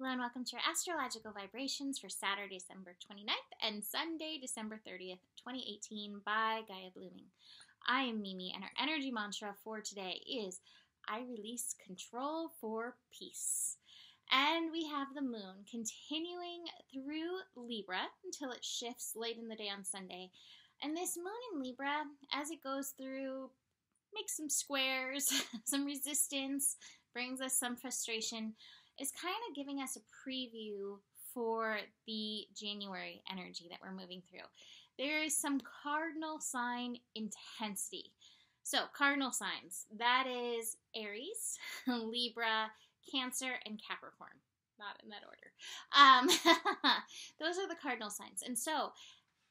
Hello and welcome to your astrological vibrations for Saturday, December 29th and Sunday, December 30th, 2018 by Gaia Blooming. I am Mimi and our energy mantra for today is I release control for peace. And we have the moon continuing through Libra until it shifts late in the day on Sunday. And this moon in Libra, as it goes through, makes some squares, some resistance, brings us some frustration, is kind of giving us a preview for the January energy that we're moving through. There is some cardinal sign intensity. So, cardinal signs, that is Aries, Libra, Cancer, and Capricorn. Not in that order. Those are the cardinal signs. And so,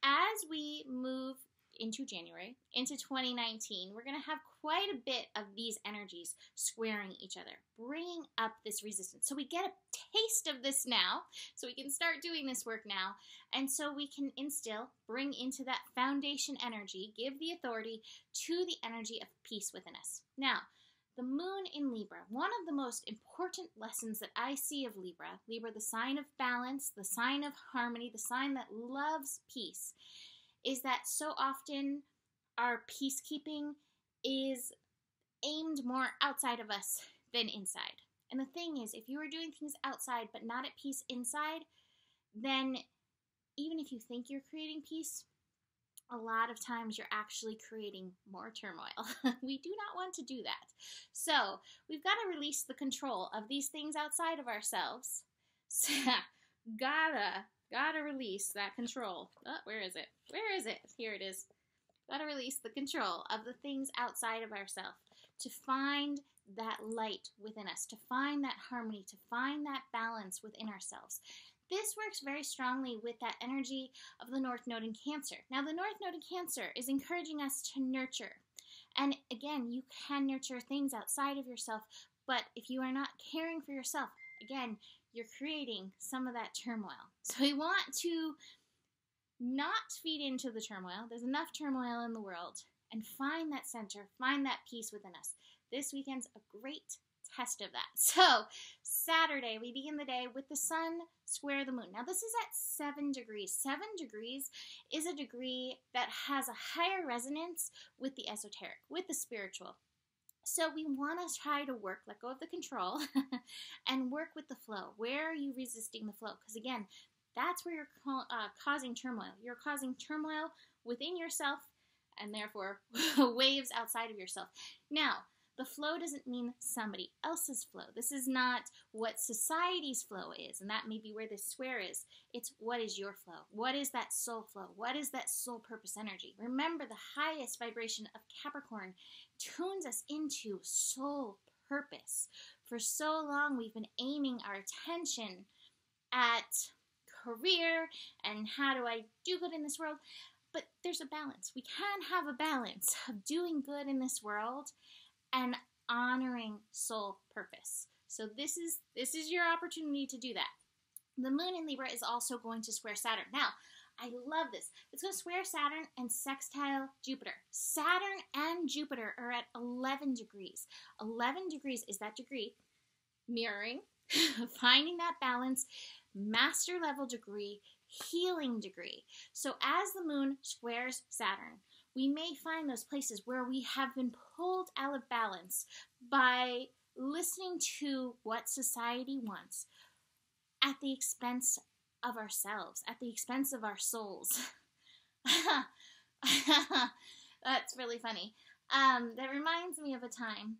as we move into January, into 2019, we're going to have quite a bit of these energies squaring each other, bringing up this resistance. So we get a taste of this now, so we can start doing this work now, and so we can bring into that foundation energy, give the authority to the energy of peace within us. Now, the moon in Libra, one of the most important lessons that I see of Libra, the sign of balance, the sign of harmony, the sign that loves peace, is that so often our peacekeeping is aimed more outside of us than inside. And the thing is, if you are doing things outside but not at peace inside, then even if you think you're creating peace, a lot of times you're actually creating more turmoil. We do not want to do that. So we've got to release the control of these things outside of ourselves. So, Gotta release that control. Oh, where is it? Where is it? Here it is. Gotta release the control of the things outside of ourselves to find that light within us, to find that harmony, to find that balance within ourselves. This works very strongly with that energy of the North Node in Cancer. Now, the North Node in Cancer is encouraging us to nurture. And again, you can nurture things outside of yourself, but if you are not caring for yourself, again, you're creating some of that turmoil. So we want to not feed into the turmoil. There's enough turmoil in the world. And find that center, find that peace within us. This weekend's a great test of that. So Saturday, we begin the day with the sun square the moon. Now this is at 7 degrees. 7 degrees is a degree that has a higher resonance with the esoteric, with the spiritual. So we want to try to let go of the control, and work with the flow. Where are you resisting the flow? Because again, that's where you're causing turmoil. You're causing turmoil within yourself, and therefore waves outside of yourself. Now, the flow doesn't mean somebody else's flow. This is not what society's flow is, and that may be where this square is. It's what is your flow? What is that soul flow? What is that soul purpose energy? Remember, the highest vibration of Capricorn tunes us into soul purpose. For so long, we've been aiming our attention at career and how do I do good in this world? But there's a balance. We can have a balance of doing good in this world and honoring soul purpose. So this is your opportunity to do that. The moon in Libra is also going to square Saturn. Now, I love this. It's going to square Saturn and sextile Jupiter. Saturn and Jupiter are at 11 degrees. 11 degrees is that degree mirroring, finding that balance, master level degree, healing degree. So as the moon squares Saturn, we may find those places where we have been pulled out of balance by listening to what society wants at the expense of ourselves, at the expense of our souls. That's really funny. That reminds me of a time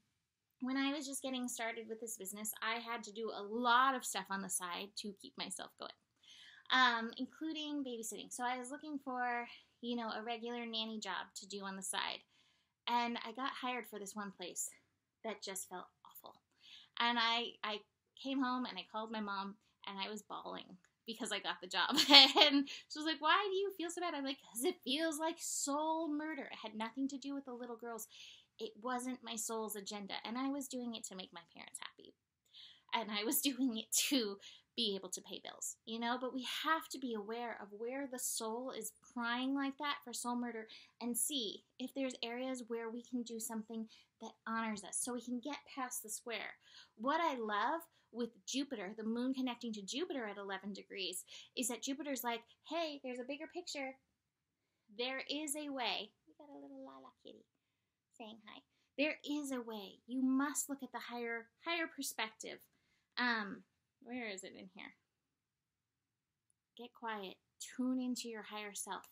when I was just getting started with this business. I had to do a lot of stuff on the side to keep myself going, including babysitting. So I was looking for, a regular nanny job to do on the side. And I got hired for this one place that just felt awful. And I came home and I called my mom and I was bawling because I got the job. And she was like, why do you feel so bad? I'm like, because it feels like soul murder. It had nothing to do with the little girls. It wasn't my soul's agenda. And I was doing it to make my parents happy. And I was doing it to be able to pay bills, but we have to be aware of where the soul is crying like that for soul murder and see if there's areas where we can do something that honors us so we can get past the square. What I love with Jupiter, the moon connecting to Jupiter at 11 degrees, is that Jupiter's like, hey, there's a bigger picture. There is a way. We got a little Lala kitty saying hi. There is a way. You must look at the higher perspective. Where is it in here? Get quiet. Tune into your higher self.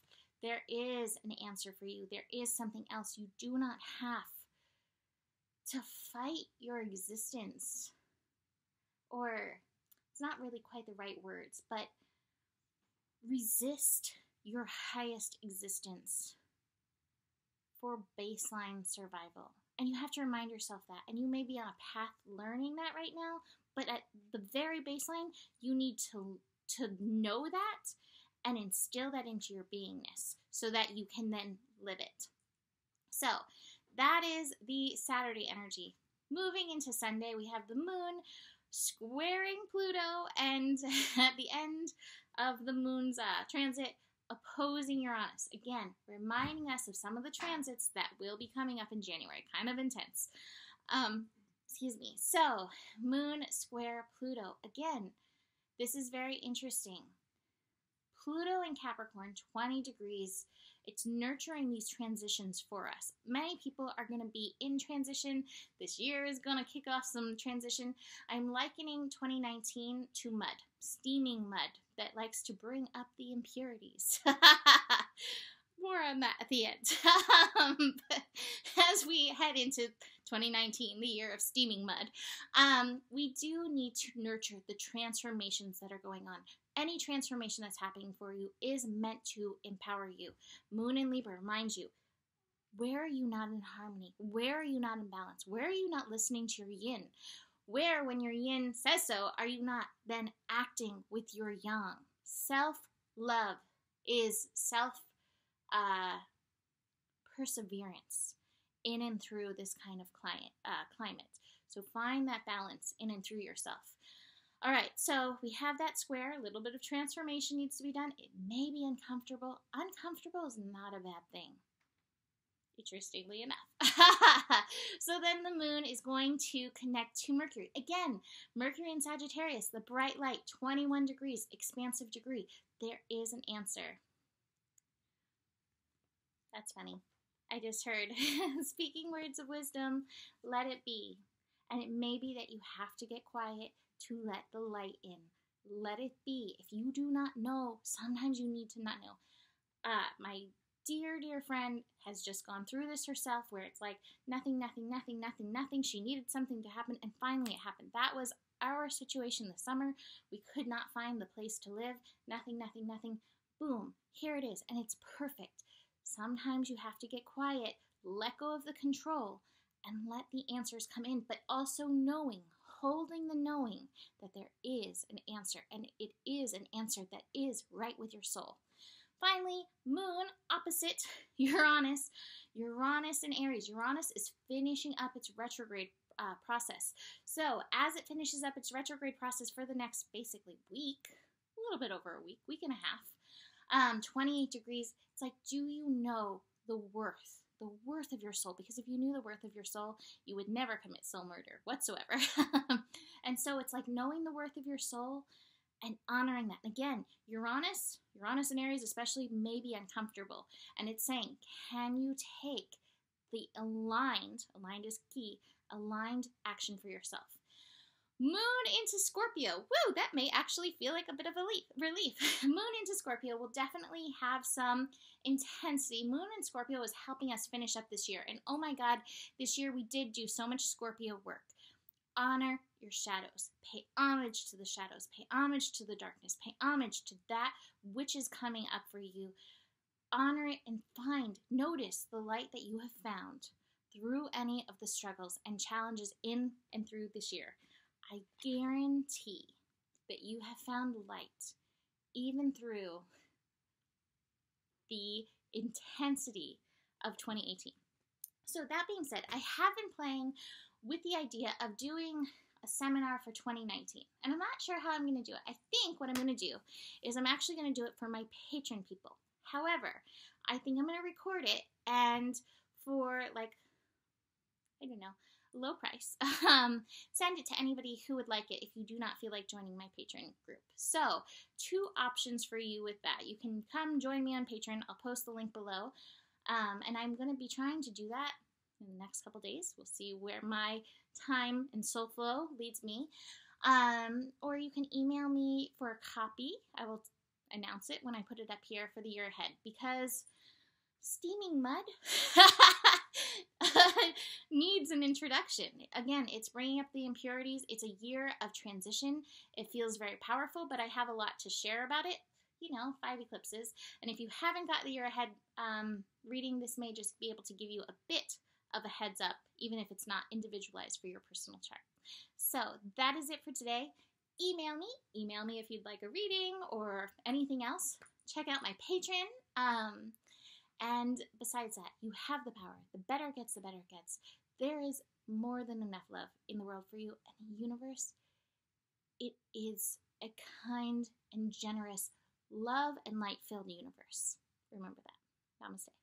There is an answer for you. There is something else. You do not have to fight your existence. Or, it's not really quite the right words, but resist your highest existence for baseline survival. And you have to remind yourself that. And you may be on a path learning that right now, but at the very baseline, you need to know that and instill that into your beingness so that you can then live it. So that is the Saturday energy. Moving into Sunday, we have the moon squaring Pluto, and at the end of the moon's transit, opposing Uranus. Again, reminding us of some of the transits that will be coming up in January. Kind of intense. So, moon square Pluto. Again, this is very interesting. Pluto in Capricorn, 20 degrees. It's nurturing these transitions for us. Many people are going to be in transition. This year is going to kick off some transition. I'm likening 2019 to mud, steaming mud that likes to bring up the impurities. More on that at the end. As we head into 2019, the year of steaming mud, we do need to nurture the transformations that are going on. Any transformation that's happening for you is meant to empower you. Moon in Libra reminds you, where are you not in harmony? Where are you not in balance? Where are you not listening to your yin? Where, when your yin says so, are you not then acting with your yang? Self-love is perseverance in and through this kind of climate. So find that balance in and through yourself. All right, so we have that square. A little bit of transformation needs to be done. It may be uncomfortable. Uncomfortable is not a bad thing, interestingly enough. So then the moon is going to connect to Mercury. Again, Mercury in Sagittarius, the bright light, 21 degrees, expansive degree. There is an answer. That's funny. I just heard, speaking words of wisdom, let it be. And it may be that you have to get quiet to let the light in. Let it be. If you do not know, sometimes you need to not know. My dear friend has just gone through this herself, where it's like nothing. She needed something to happen, and finally it happened. That was our situation this summer. We could not find the place to live. Nothing. Boom. Here it is, and it's perfect. Sometimes you have to get quiet, let go of the control, and let the answers come in, but also holding the knowing that there is an answer, and it is an answer that is right with your soul. Finally, moon opposite Uranus. Uranus in Aries. Uranus is finishing up its retrograde process. So as it finishes up its retrograde process for the next basically week, a little bit over a week and a half, 28 degrees, it's like, do you know the worth of your soul? Because if you knew the worth of your soul, you would never commit soul murder whatsoever. And so it's like knowing the worth of your soul and honoring that. Again, Uranus and Aries especially may be uncomfortable. And it's saying, can you take the aligned is key, aligned action for yourself? Moon into Scorpio. Woo, that may actually feel like a bit of a relief. Moon into Scorpio will definitely have some intensity. Moon in Scorpio is helping us finish up this year. And oh my God, this year we did do so much Scorpio work. Honor your shadows. Pay homage to the shadows. Pay homage to the darkness. Pay homage to that which is coming up for you. Honor it and notice the light that you have found through any of the struggles and challenges in and through this year. I guarantee that you have found light even through the intensity of 2018. So that being said, I have been playing with the idea of doing a seminar for 2019. And I'm not sure how I'm going to do it. I think what I'm going to do is I'm actually going to do it for my patron people. However, I think I'm going to record it, and for low price, send it to anybody who would like it if you do not feel like joining my Patreon group. So 2 options for you with that. You can come join me on Patreon. I'll post the link below. And I'm going to be trying to do that in the next couple days. We'll see where my time and soul flow leads me. Or you can email me for a copy. I will announce it when I put it up here for the year ahead, because steaming mud needs an introduction. Again, it's bringing up the impurities. It's a year of transition. It feels very powerful, but I have a lot to share about it. 5 eclipses. And if you haven't got the year ahead reading, this may just be able to give you a bit of a heads up, even if it's not individualized for your personal chart. So that is it for today. Email me if you'd like a reading or anything else. Check out my Patreon. And besides that, you have the power. The better it gets, the better it gets. There is more than enough love in the world for you. And the universe, it is a kind and generous, love and light-filled universe. Remember that. Namaste.